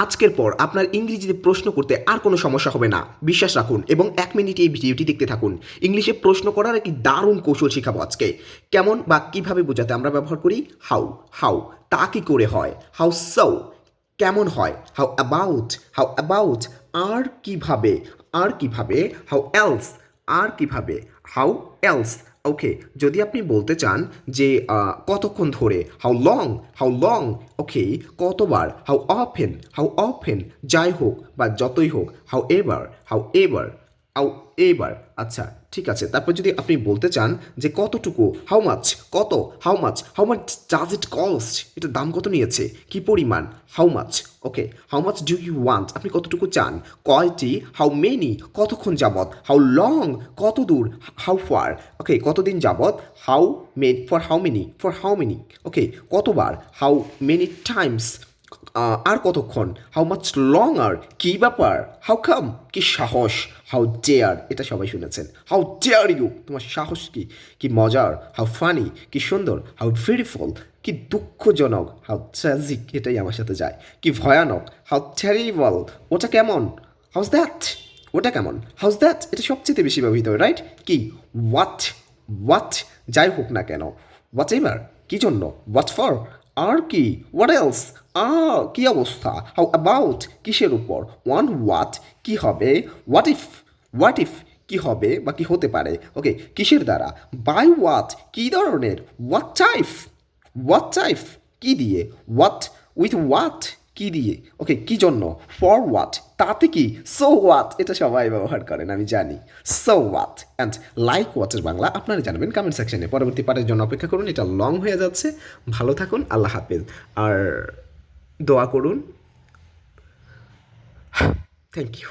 আজকের পর আপনার ইংরেজিতে প্রশ্ন করতে আর কোনো সমস্যা হবে না, বিশ্বাস রাখুন এবং 1 মিনিট এই ভিডিওটি দেখতে থাকুন। ইংলিশে প্রশ্ন করার একটি দারুণ কৌশল শেখাবো আজকে। কেমন বা কীভাবে বোঝাতে আমরা ব্যবহার করি হাউ, হাউ তা কী করে হয়, হাউ সো কেমন হয়, হাউ অ্যাবাউট আর কিভাবে হাউ এলস আর কিভাবে হাউ এলস। ওকে, যদি আপনি বলতে চান যে কতক্ষণ ধরে হাউ লং। ওকে, কতবার হাউ অফেন যাই হোক বা যতই হোক হাউ এভার। আচ্ছা ঠিক আছে, তারপর যদি আপনি বলতে চান যে কতটুকু how much does it cost, এটার দাম কত নিয়েছে, কি পরিমাণ, how much do you want, আপনি কতটুকু চান, কয়টি, হাউ মেনি কতক্ষণ যাবত, হাউ লং কত দূর, হাউ ফার ওকে কতদিন যাবত, ফর হাউ মেনি ওকে কতবার, হাউ মেনি টাইমস আর কতক্ষণ, হাউ মাচ লঙ্গার কী ব্যাপার, হাউ কাম কি সাহস, হাউ ডেয়ার এটা সবাই শুনেছেন, হাউ ডেয়ার ইউ তোমার সাহস কি মজার, হাউ ফানি কি সুন্দর, হাউ বিউটিফুল কি দুঃখজনক, হাউ ট্র্যাজিক এটাই আমার সাথে যায়, কি ভয়ানক, হাউ টেরিবল ওটা কেমন, ওটা কেমন, হাউস দ্যাট এটা সবচেয়ে বেশি ব্যবহৃত হয় রাইট, কি হোয়াট যাই হোক না কেন, হোয়াট এভার কী জন্য, হোয়াট ফর আর কি, হোয়াট এলস কী অবস্থা, হাউ অ্যাবাউট কিসের উপর, হোয়াট কী হবে, হোয়াট ইফ কী হবে বা কী হতে পারে, ওকে কিসের দ্বারা, বাই হোয়াট কী ধরনের, হোয়াট টাইপ কী দিয়ে, উইথ হোয়াট কী দিয়ে, ওকে কী জন্য, ফর হোয়াট তাতে কি, সো হোয়াট এটা সবাই ব্যবহার করেন আমি জানি, সো হোয়াট অ্যান্ড লাইক ওয়াটের বাংলা আপনারা জানবেন কমেন্ট সেকশনে। পরবর্তী পার্টের জন্য অপেক্ষা করুন, এটা লং হয়ে যাচ্ছে। ভালো থাকুন, আল্লাহ হাফেজ, আর দোয়া করুন। Thank you.